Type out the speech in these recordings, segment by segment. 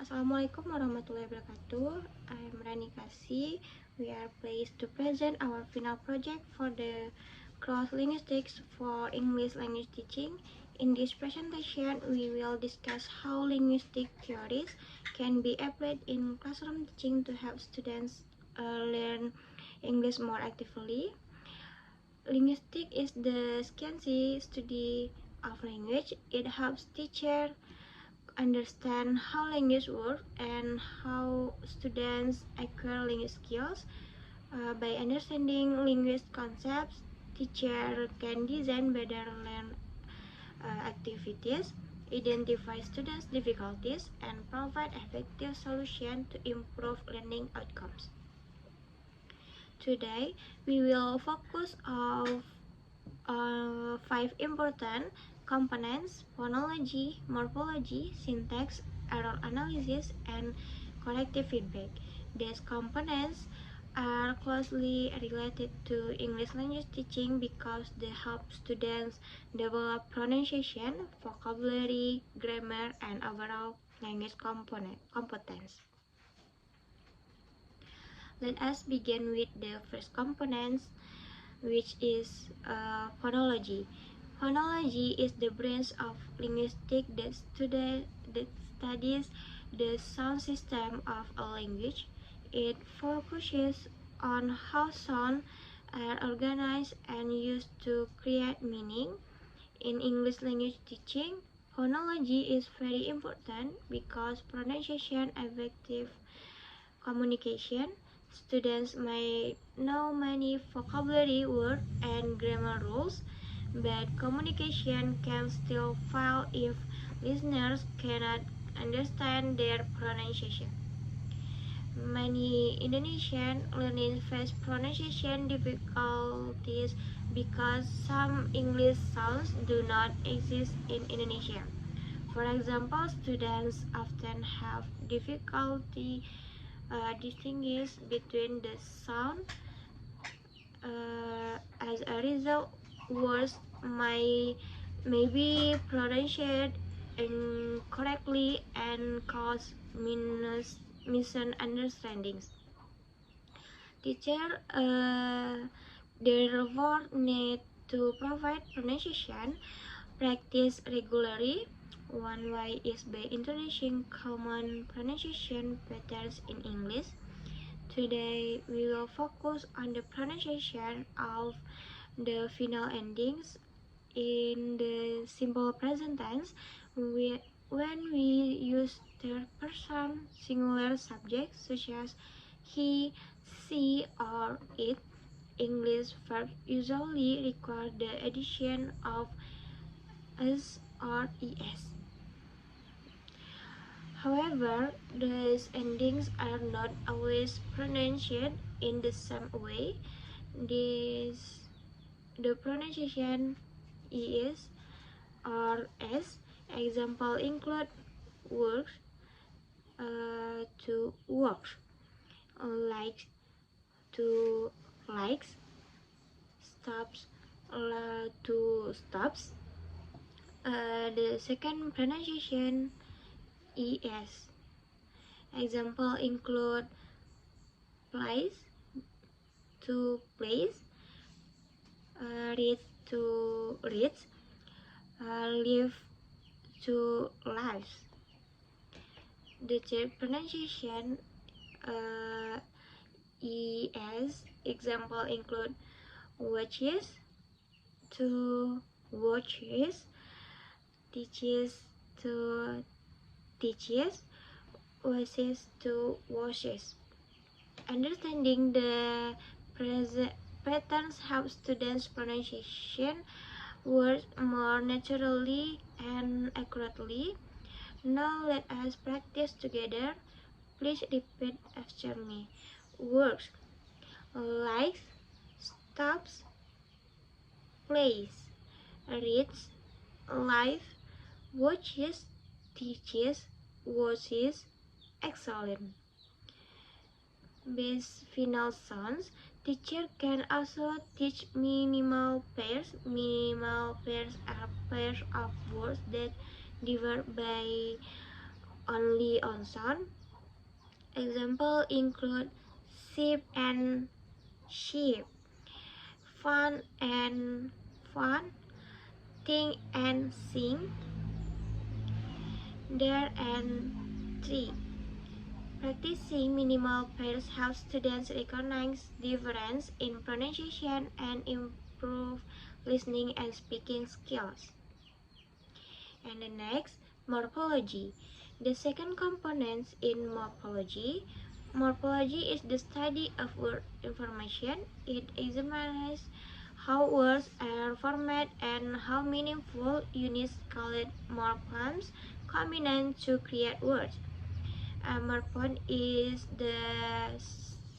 Assalamualaikum warahmatullahi wabarakatuh. I am Rani Kasi. We are pleased to present our final project for the cross linguistics for English language teaching. In this presentation, we will discuss how linguistic theories can be applied in classroom teaching to help students learn English more actively. Linguistics is the scientific study of language. It helps teachers understand how language works and how students acquire language skills. By understanding linguistic concepts, teachers can design better learn activities, identify students' difficulties, and provide effective solutions to improve learning outcomes. Today, we will focus on 5 important components: phonology, morphology, syntax, error analysis, and corrective feedback. These components are closely related to English language teaching because they help students develop pronunciation, vocabulary, grammar, and overall language competence. Let us begin with the first component, which is phonology. Phonology is the branch of linguistics that studies the sound system of a language. It focuses on how sounds are organized and used to create meaning. In English language teaching, phonology is very important because pronunciation effective communication. Students may know many vocabulary words and grammar rules, but communication can still fail if listeners cannot understand their pronunciation. Many Indonesian learners face pronunciation difficulties because some English sounds do not exist in Indonesian. For example, students often have difficulty distinguish between the sound. As a result, words may be pronounced incorrectly and cause misunderstandings. Teachers therefore need to provide pronunciation practice regularly. One way is by introducing common pronunciation patterns in English. Today, we will focus on the pronunciation of the final endings in the simple present tense. When we use third-person singular subjects such as he, she, or it, English verbs usually require the addition of s or es. However, these endings are not always pronounced in the same way. The pronunciation is or s. Example include works, to works, like to likes, stops, to stops. The second pronunciation es. Example include place, to place, read to reads, live to lives. The third pronunciation es. Example include watches, to watches, teaches to teaches, washes to washes. Understanding the patterns helps students pronunciation words more naturally and accurately. Now let us practice together. Please repeat after me. Works, likes, stops, plays, reads, life, watches, teaches, watches. Excellent. Base final sounds. Teacher can also teach minimal pairs. Minimal pairs are pairs of words that differ by only on sound. Examples include sheep and sheep, fun and fun, think and sing, there and tree. Practicing minimal pairs helps students recognize difference in pronunciation and improve listening and speaking skills. And the next, morphology. The second component in morphology. Morphology is the study of word information. It examines how words are formed and how meaningful units called morphemes combine to create words. A morpheme is the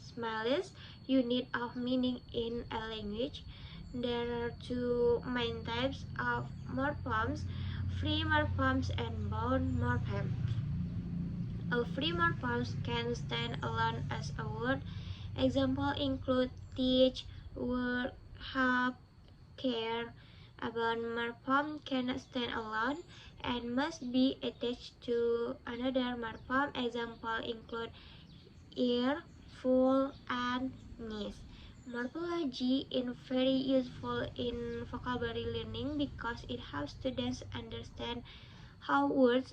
smallest unit of meaning in a language. There are two main types of morphemes, free morphemes and bound morphemes. A free morpheme can stand alone as a word. Examples include teach, work, help, care. A bound morpheme cannot stand alone and must be attached to another morpheme. Examples include ear, full, and knees. Morphology is very useful in vocabulary learning because it helps students understand how words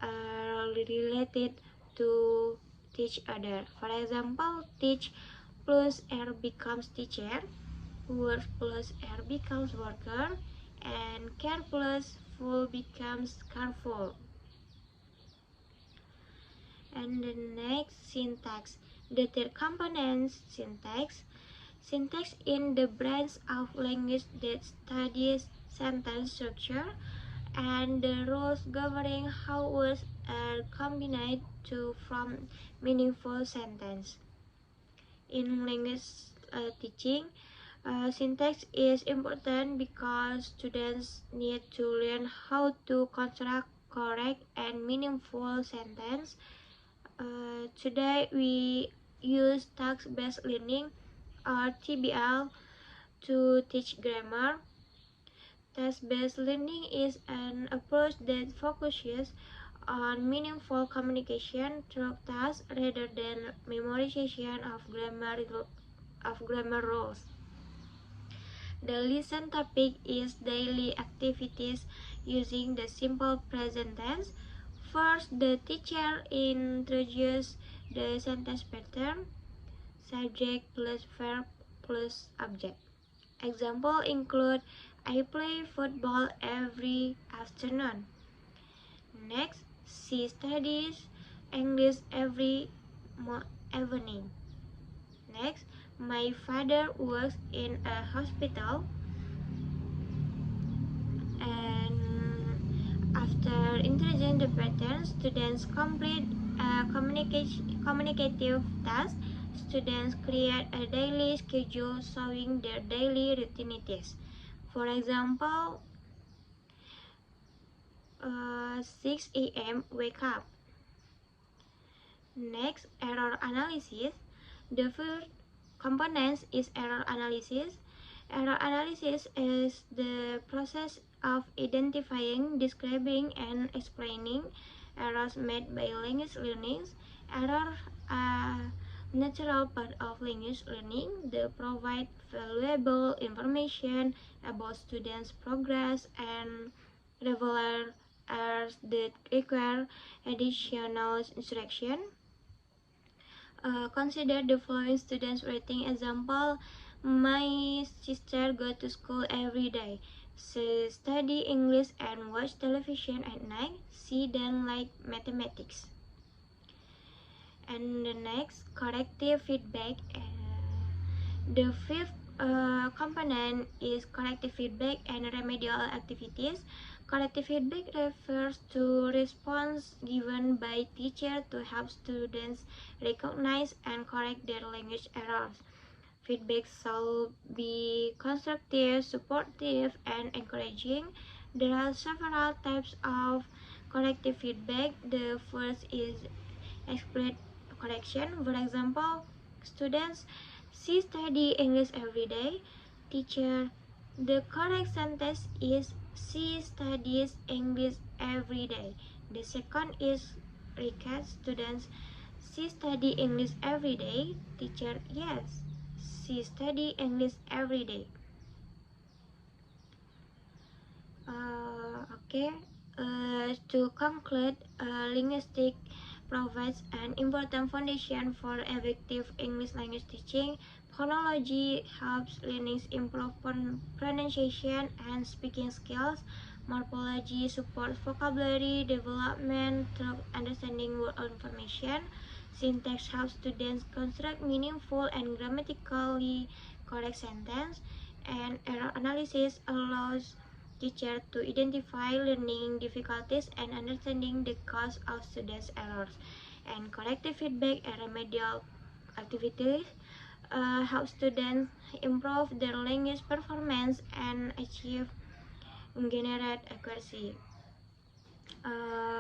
are related to each other. For example, teach plus R becomes teacher, work plus R becomes worker, and care plus full becomes careful. And the next, syntax. The third component, syntax. Syntax in the branch of language that studies sentence structure and the rules governing how words are combined to form meaningful sentence. In language teaching, syntax is important because students need to learn how to construct correct and meaningful sentence. Today we use task-based learning or TBL to teach grammar. Task-based learning is an approach that focuses on meaningful communication through tasks rather than memorization of grammar rules. The lesson topic is daily activities using the simple present tense. First, the teacher introduces the sentence pattern, subject plus verb plus object. Examples include I play football every afternoon. Next, she studies English every evening. Next, my father works in a hospital. And after introducing the pattern, students complete a communicative task. Students create a daily schedule showing their daily routines. For example, 6 a.m. wake up. Next, error analysis. The first component is error analysis. Error analysis is the process of identifying, describing, and explaining errors made by language learning. Errors are a natural part of language learning. They provide valuable information about students' progress and reveal errors that require additional instruction. Consider the following students rating example. My sister goes to school every day. She study English and watch television at night. She then like mathematics. And the next, corrective feedback. The fifth component is corrective feedback and remedial activities. Corrective feedback refers to response given by teacher to help students recognize and correct their language errors. Feedback shall be constructive, supportive, and encouraging. There are several types of corrective feedback. The first is explicit correction. For example, students, she study English every day. Teacher, the correct sentence is she studies English every day. The second is request students, she study English every day. Teacher, yes, she study English every day. Okay. To conclude, linguistic provides an important foundation for effective English language teaching. Phonology helps learners improve pronunciation and speaking skills. Morphology supports vocabulary development through understanding word information. Syntax helps students construct meaningful and grammatically correct sentences. And error analysis allows teacher to identify learning difficulties and understanding the cause of students' errors. And corrective feedback and remedial activities help students improve their language performance and achieve generate accuracy.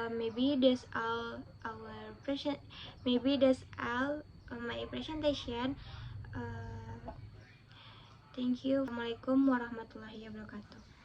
Maybe that's all our present. Maybe that's all my presentation. Thank you. Assalamualaikum warahmatullahi wabarakatuh.